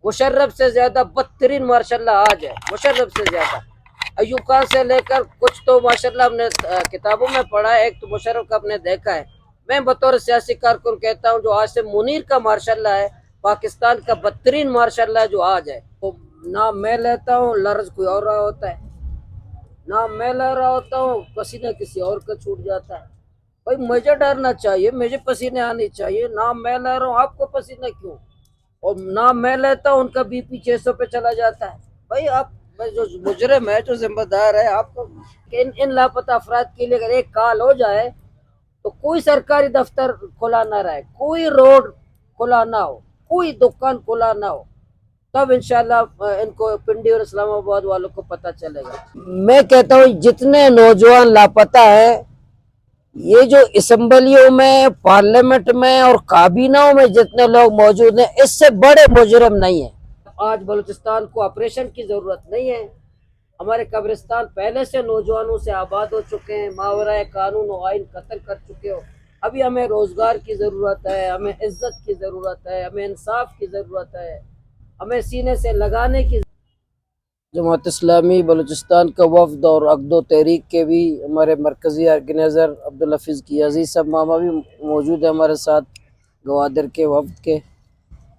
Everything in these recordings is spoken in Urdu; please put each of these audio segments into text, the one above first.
مشرف سے زیادہ بدترین ماشاءاللہ آج ہے، مشرف سے زیادہ۔ ایوب خان سے لے کر کچھ تو ماشاءاللہ ہم نے کتابوں میں پڑھا ہے، ایک تو مشرف کا ہم نے دیکھا ہے۔ میں بطور سیاسی کارکن کہتا ہوں جو آج سے منیر کا ماشاءاللہ ہے پاکستان کا بدترین ماشاءاللہ جو آج ہے، تو نہ میں لیتا ہوں لرز کوئی اور رہا ہوتا ہے، نہ میں لے رہا ہوتا ہوں پسینہ کسی اور کا چھوٹ جاتا ہے۔ بھائی مجھے ڈرنا چاہیے، مجھے پسینے آنے چاہیے، نہ میں لے رہا ہوں آپ کو پسینہ کیوں؟ اور نہ میں لیتا ہوں ان کا بی پی 600 پہ چلا جاتا ہے۔ بھائی آپ جو مجرم ہے، جو ذمہ دار ہے، آپ کو ان لاپتہ افراد کے لیے اگر ایک کال ہو جائے تو کوئی سرکاری دفتر کھلا نہ رہے، کوئی روڈ کھلا نہ ہو، کوئی دکان کھلا نہ ہو، تب انشاءاللہ ان کو پنڈی اور اسلام آباد والوں کو پتہ چلے گا۔ میں کہتا ہوں جتنے نوجوان لاپتہ ہیں، یہ جو اسمبلیوں میں، پارلیمنٹ میں اور کابینوں میں جتنے لوگ موجود ہیں، اس سے بڑے مجرم نہیں ہیں۔ آج بلوچستان کو آپریشن کی ضرورت نہیں ہے، ہمارے قبرستان پہلے سے نوجوانوں سے آباد ہو چکے ہیں، ماورائے قانون و آئین قتل کر چکے ہو۔ ابھی ہمیں روزگار کی ضرورت ہے، ہمیں عزت کی ضرورت ہے، ہمیں انصاف کی ضرورت ہے، ہمیں سینے سے لگانے کی۔ جماعت اسلامی بلوچستان کا وفد اور عقد و تحریک کے بھی ہمارے مرکزی آرگنائزر عبدالحفیظ کی عزیز صاحب ماما بھی موجود ہیں ہمارے ساتھ، گوادر کے وفد کے۔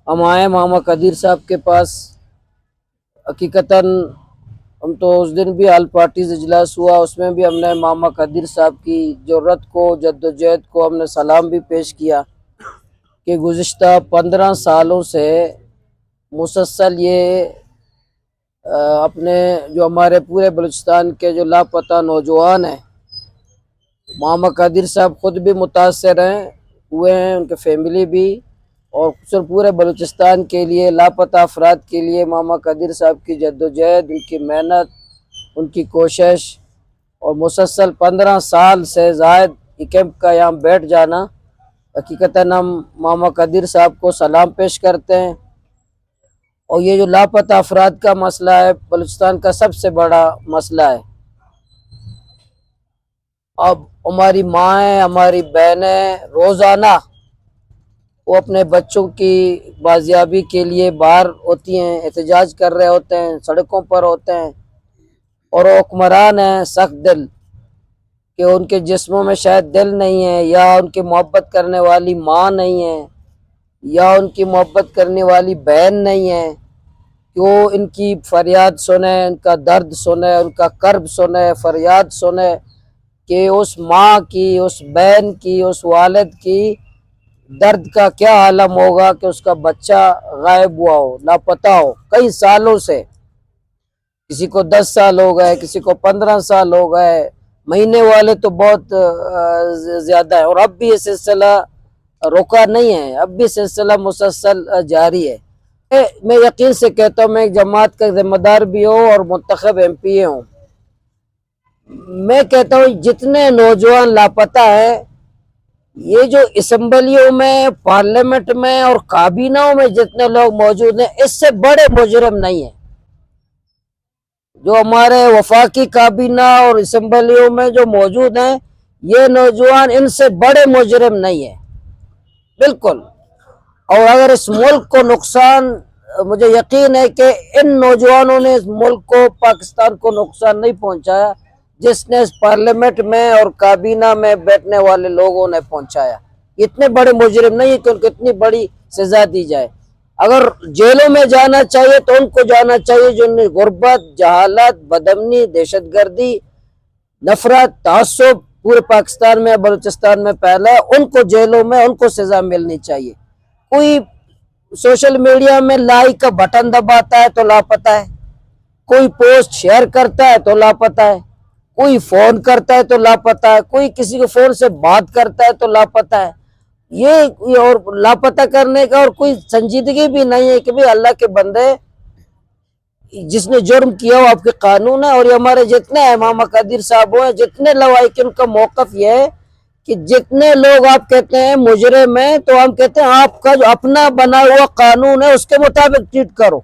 ہم آئے ماما قدیر صاحب کے پاس، حقیقتاً ہم تو اس دن بھی آل پارٹیز اجلاس ہوا، اس میں بھی ہم نے ماما قدیر صاحب کی جرت کو، جد و جہد کو ہم نے سلام بھی پیش کیا کہ گزشتہ 15 سالوں سے مسلسل یہ اپنے جو ہمارے پورے بلوچستان کے جو لاپتہ نوجوان ہیں، ماما قدیر صاحب خود بھی متاثر ہوئے ہیں، ان کے فیملی بھی، اور پورے بلوچستان کے لیے لاپتہ افراد کے لیے ماما قدیر صاحب کی جد و جہد، ان کی محنت، ان کی کوشش، اور مسلسل 15 سال سے زائد یہ کیمپ کا یہاں بیٹھ جانا، حقیقتاً ہم ماما قدیر صاحب کو سلام پیش کرتے ہیں۔ اور یہ جو لاپتہ افراد کا مسئلہ ہے، بلوچستان کا سب سے بڑا مسئلہ ہے۔ اب ہماری مائیں، ہماری بہنیں روزانہ وہ اپنے بچوں کی بازیابی کے لیے باہر ہوتی ہیں، احتجاج کر رہے ہوتے ہیں، سڑکوں پر ہوتے ہیں، اور وہ حکمران ہیں سخت دل کہ ان کے جسموں میں شاید دل نہیں ہے، یا ان کی محبت کرنے والی ماں نہیں ہے، یا ان کی محبت کرنے والی بہن نہیں ہے کہ وہ ان کی فریاد سنیں، ان کا درد سنیں، ان کا کرب سنیں، فریاد سنیں کہ اس ماں کی، اس بہن کی، اس والد کی درد کا کیا عالم ہوگا کہ اس کا بچہ غائب ہوا ہو، لاپتہ ہو کئی سالوں سے۔ کسی کو 10 سال ہو گئے، کسی کو 15 سال ہو گئے، مہینے والے تو بہت زیادہ ہے، اور اب بھی یہ سلسلہ رکا نہیں ہے، اب بھی سلسلہ مسلسل جاری ہے۔ میں یقین سے کہتا ہوں، میں ایک جماعت کا ذمہ دار بھی ہوں اور منتخب ایم پی اے ہوں، میں کہتا ہوں جتنے نوجوان لاپتہ ہیں، یہ جو اسمبلیوں میں، پارلیمنٹ میں اور کابینوں میں جتنے لوگ موجود ہیں، اس سے بڑے مجرم نہیں ہیں۔ جو ہمارے وفاقی کابینہ اور اسمبلیوں میں جو موجود ہیں، یہ نوجوان ان سے بڑے مجرم نہیں ہیں، بالکل۔ اور اگر اس ملک کو نقصان، مجھے یقین ہے کہ ان نوجوانوں نے اس ملک کو، پاکستان کو نقصان نہیں پہنچایا جس نے اس پارلیمنٹ میں اور کابینہ میں بیٹھنے والے لوگوں نے پہنچایا۔ اتنے بڑے مجرم نہیں کہ ان کو اتنی بڑی سزا دی جائے۔ اگر جیلوں میں جانا چاہیے تو ان کو جانا چاہیے جو غربت، جہالت، بدامنی، دہشت گردی، نفرت، تعصب پورے پاکستان میں، بلوچستان میں پھیلا ہے، ان کو جیلوں میں ان کو سزا ملنی چاہیے۔ کوئی سوشل میڈیا میں لائک کا بٹن دباتا ہے تو لاپتہ ہے، کوئی پوسٹ شیئر کرتا ہے تو لاپتہ ہے، کوئی فون کرتا ہے تو لاپتہ ہے، کوئی کسی کو فون سے بات کرتا ہے تو لاپتہ ہے۔ یہ اور لاپتہ کرنے کا اور کوئی سنجیدگی بھی نہیں ہے کہ بھی اللہ کے بندے، جس نے جرم کیا وہ آپ کے قانون ہے۔ اور یہ ہمارے جتنے ماما قدیر صاحب ہیں، جتنے لوائقین کا موقف یہ ہے کہ جتنے لوگ آپ کہتے ہیں مجرم ہیں، تو ہم کہتے ہیں آپ کا جو اپنا بنا ہوا قانون ہے اس کے مطابق ٹریٹ کرو،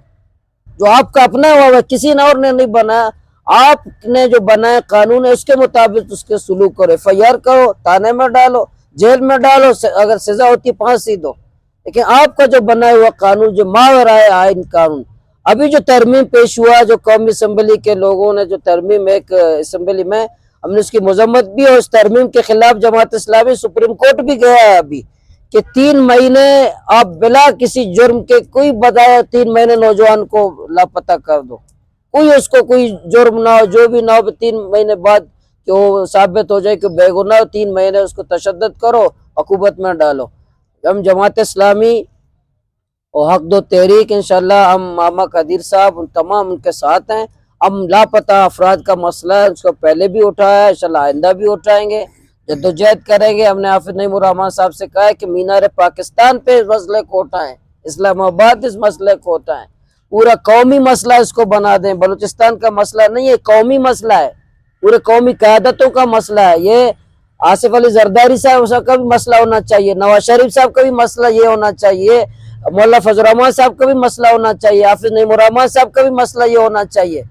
جو آپ کا اپنا ہوا ہے، کسی نے اور نے نہیں بنایا، آپ نے جو بنایا قانون ہے اس کے مطابق اس کے سلوک کرو، ایف آئی آر کرو، تانے میں ڈالو، جیل میں ڈالو، اگر سزا ہوتی 5 دو، لیکن آپ کا جو بنا ہوا قانون جو ماورائے آئین قانون، ابھی جو ترمیم پیش ہوا جو قومی اسمبلی کے لوگوں نے جو ترمیم ایک اسمبلی میں، ہم نے اس کی مذمت بھی، اور اس ترمیم کے خلاف جماعت اسلامی سپریم کورٹ بھی گیا ہے ابھی کہ 3 مہینے آپ بلا کسی جرم کے، کوئی بتایا 3 مہینے نوجوان کو لاپتہ کر دو، کوئی اس کو کوئی جرم نہ ہو، جو بھی نہ ہو، 3 مہینے بعد کہ وہ ثابت ہو جائے کہ بے گناہ، 3 مہینے اس کو تشدد کرو، عقوبت میں ڈالو۔ ہم جماعت اسلامی اور حق دو تحریک انشاءاللہ، ہم ماما قدیر صاحب ان تمام ان کے ساتھ ہیں۔ ہم لاپتہ افراد کا مسئلہ ہے، اس کو پہلے بھی اٹھایا ہے، انشاءاللہ آئندہ بھی اٹھائیں گے، جدوجہد کریں گے۔ ہم نے حافظ نعیم الرحمن صاحب سے کہا ہے کہ مینار پاکستان پہ اس مسئلے کو اٹھائیں، اسلام آباد اس مسئلے کو اٹھائیں، پورا قومی مسئلہ اس کو بنا دیں۔ بلوچستان کا مسئلہ نہیں ہے، قومی مسئلہ ہے، پورے قومی قیادتوں کا مسئلہ ہے۔ یہ آصف علی زرداری صاحب کا بھی مسئلہ ہونا چاہیے، نواز شریف صاحب کا بھی مسئلہ یہ ہونا چاہیے، مولانا فضل الرحمان صاحب کا بھی مسئلہ ہونا چاہیے، حافظ نعیم الرحمن صاحب کا بھی مسئلہ یہ ہونا چاہیے،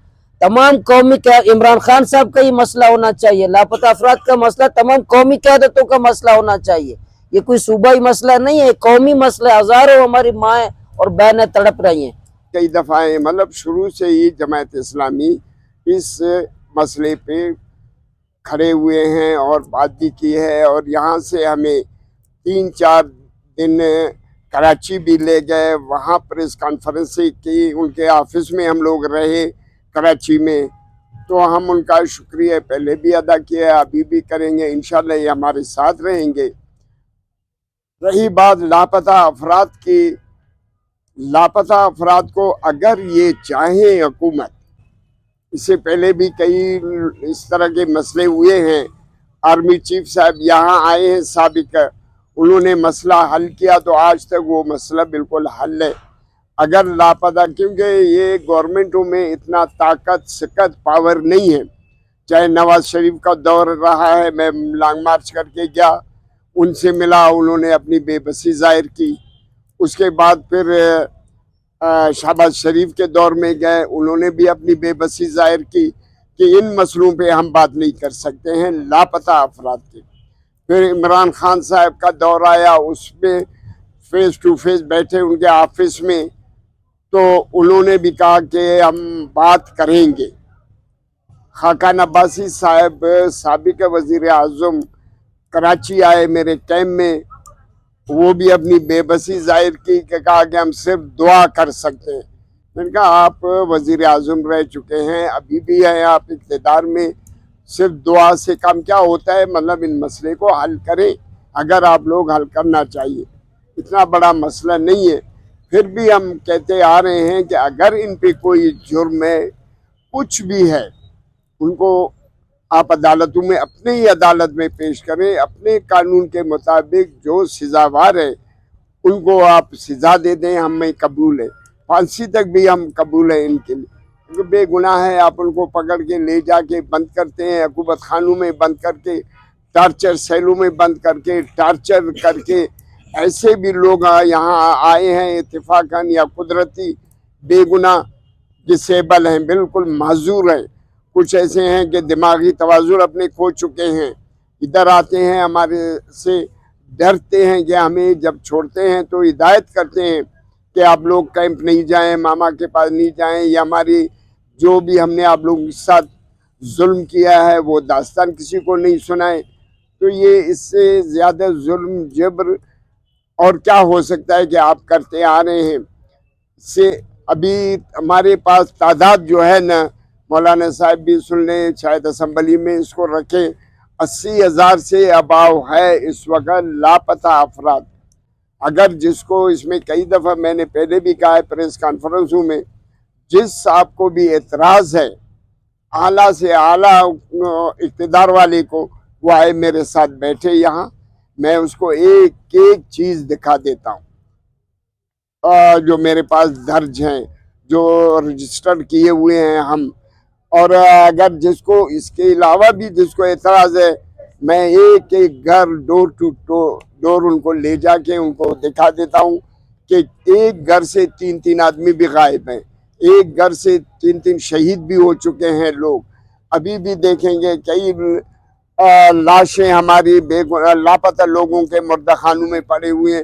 تمام قومی، عمران خان صاحب کا یہ مسئلہ ہونا چاہیے، لاپتہ افراد کا مسئلہ تمام قومی قیادتوں کا مسئلہ ہونا چاہیے۔ یہ کوئی صوبائی مسئلہ نہیں ہے، قومی مسئلہ ہے۔ ہزاروں ہماری مائیں اور بہنیں تڑپ رہی ہیں۔ کئی دفعہ مطلب شروع سے ہی جماعت اسلامی اس مسئلے پہ کھڑے ہوئے ہیں اور بات بھی کی ہے، اور یہاں سے ہمیں 3-4 دن کراچی بھی لے گئے، وہاں پریس کانفرنس کی، ان کے آفس میں ہم لوگ رہے کراچی میں، تو ہم ان کا شکریہ پہلے بھی ادا کیا، ابھی بھی کریں گے، انشاءاللہ یہ ہمارے ساتھ رہیں گے۔ رہی بات لاپتہ افراد کی، لاپتہ افراد کو اگر یہ چاہیں حکومت، اس سے پہلے بھی کئی اس طرح کے مسئلے ہوئے ہیں، آرمی چیف صاحب یہاں آئے ہیں سابق، انہوں نے مسئلہ حل کیا، تو آج تک وہ مسئلہ بالکل حل ہے۔ اگر لاپتہ، کیونکہ یہ گورنمنٹوں میں اتنا طاقت، سکت، پاور نہیں ہے، چاہے نواز شریف کا دور رہا ہے، میں لانگ مارچ کر کے گیا، ان سے ملا، انہوں نے اپنی بے بسی ظاہر کی، اس کے بعد پھر شہباز شریف کے دور میں گئے، انہوں نے بھی اپنی بے بسی ظاہر کی کہ ان مسئلوں پہ ہم بات نہیں کر سکتے ہیں لاپتہ افراد کے۔ پھر عمران خان صاحب کا دور آیا، اس میں فیس ٹو فیس بیٹھے ان کے آفس میں، تو انہوں نے بھی کہا کہ ہم بات کریں گے۔ خاقان عباسی صاحب سابق وزیر اعظم کراچی آئے میرے کیمپ میں، وہ بھی اپنی بے بسی ظاہر کی کہ کہا کہ ہم صرف دعا کر سکتے ہیں۔ میں نے کہا آپ وزیر اعظم رہ چکے ہیں، ابھی بھی ہیں آپ اقتدار میں، صرف دعا سے کام کیا ہوتا ہے؟ مطلب ان مسئلے کو حل کریں، اگر آپ لوگ حل کرنا چاہیے، اتنا بڑا مسئلہ نہیں ہے۔ پھر بھی ہم کہتے آ رہے ہیں کہ اگر ان پہ کوئی جرم ہے، کچھ بھی ہے، ان کو آپ عدالتوں میں، اپنے ہی عدالت میں پیش کریں، اپنے قانون کے مطابق جو سزاوار ہے ان کو آپ سزا دے دیں، ہمیں قبول ہے، پھانسی تک بھی ہم قبول ہے ان کے لیے، کیونکہ بے گناہ ہے۔ آپ ان کو پکڑ کے لے جا کے بند کرتے ہیں، عقوبت خانوں میں بند کر کے، ٹارچر سیلوں میں بند کر کے، ٹارچر کر کے، ایسے بھی لوگ یہاں آئے ہیں اتفاقاً یا قدرتی، بے گناہ ڈسیبل ہیں، بالکل معذور ہیں، کچھ ایسے ہیں کہ دماغی توازن اپنے کھو چکے ہیں، ادھر آتے ہیں، ہمارے سے ڈرتے ہیں کہ ہمیں جب چھوڑتے ہیں تو ہدایت کرتے ہیں کہ آپ لوگ کیمپ نہیں جائیں، ماما کے پاس نہیں جائیں، یا ہماری جو بھی ہم نے آپ لوگوں کے ساتھ ظلم کیا ہے وہ داستان کسی کو نہیں سنائیں۔ تو یہ اس سے زیادہ ظلم، جبر اور کیا ہو سکتا ہے کہ آپ کرتے آ رہے ہیں۔ سے ابھی ہمارے پاس تعداد جو ہے نا، مولانا صاحب بھی سن لیں، شاید اسمبلی میں اس کو رکھیں، 80,000 سے اباؤ ہے اس وقت لاپتہ افراد۔ اگر جس کو اس میں کئی دفعہ میں نے پہلے بھی کہا ہے پریس کانفرنسوں میں، جس آپ کو بھی اعتراض ہے اعلیٰ سے اعلیٰ اقتدار والے کو، وہ آئے میرے ساتھ بیٹھے یہاں، میں اس کو ایک ایک چیز دکھا دیتا ہوں جو میرے پاس درج ہیں، جو رجسٹر کیے ہوئے ہیں ہم۔ اور اگر جس کو اس کے علاوہ بھی جس کو اعتراض ہے، میں ایک ایک گھر، ڈور ٹو ڈور ان کو لے جا کے ان کو دکھا دیتا ہوں کہ ایک گھر سے 3 آدمی بھی غائب ہیں، ایک گھر سے 3 شہید بھی ہو چکے ہیں لوگ۔ ابھی بھی دیکھیں گے کئی لاشیں ہماری لاپتہ لوگوں کے مردہ خانوں میں پڑے ہوئے ہیں،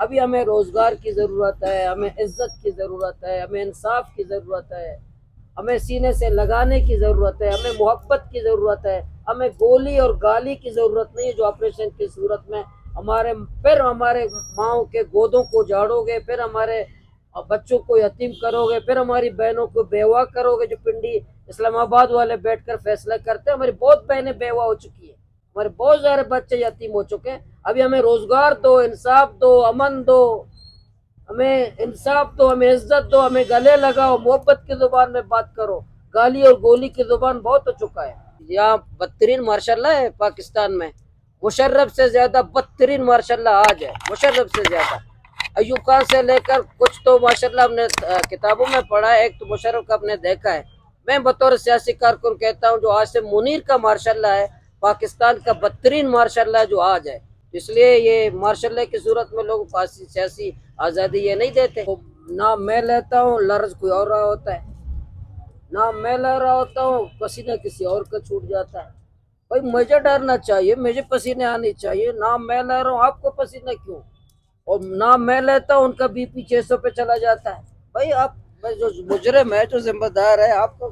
ابھی ہمیں روزگار کی ضرورت ہے، ہمیں عزت کی ضرورت ہے، ہمیں انصاف کی ضرورت ہے، ہمیں سینے سے لگانے کی ضرورت ہے، ہمیں محبت کی ضرورت ہے، ہمیں گولی اور گالی کی ضرورت نہیں ہے جو آپریشن کی صورت میں ہمارے ماؤں کے گودوں کو جھاڑو گے، پھر ہمارے بچوں کو یتیم کرو گے، پھر ہماری بہنوں کو بیوہ کرو گے، جو پنڈی اسلام آباد والے بیٹھ کر فیصلہ کرتے ہیں۔ ہماری بہت بہنیں بیوہ ہو چکی ہیں، ہمارے بہت سارے بچے یتیم ہو چکے ہیں۔ ابھی ہمیں روزگار دو، انصاف دو، امن دو، ہمیں انصاف دو، ہمیں عزت دو، ہمیں گلے لگاؤ، محبت کی زبان میں بات کرو۔ گالی اور گولی کی زبان بہت ہو چکا ہے۔ یہاں بدترین ماشاء اللہ ہے پاکستان میں، مشرف سے زیادہ بدترین ماشاء اللہ آج ہے، مشرف سے زیادہ۔ ایوب خان سے لے کر کچھ تو ماشاء اللہ ہم نے کتابوں میں پڑھا ہے، ایک تو مشرف کا ہم نے دیکھا ہے۔ میں بطور سیاسی کارکن کہتا ہوں جو آج سے منیر کا ماشاء اللہ ہے پاکستان کا بدترین ماشاء اللہ جو آج ہے، اس لیے یہ ماشاء اللہ کی صورت میں لوگ سیاسی آزادی یہ نہیں دیتے۔ نام میں لیتا ہوں، لرز کوئی اور رہا ہوتا ہے، نام میں لے رہا ہوتا ہوں، پسینہ کسی اور کا چھوٹ جاتا ہے۔ بھائی مجھے ڈرنا چاہیے، مجھے پسینے آنے چاہیے، نام میں لے رہا ہوں، آپ کو پسینہ کیوں؟ اور نام میں لیتا ہوں ان کا BP 600 پہ چلا جاتا ہے۔ بھائی آپ جو مجرم ہے، جو ذمہ دار ہے، آپ کو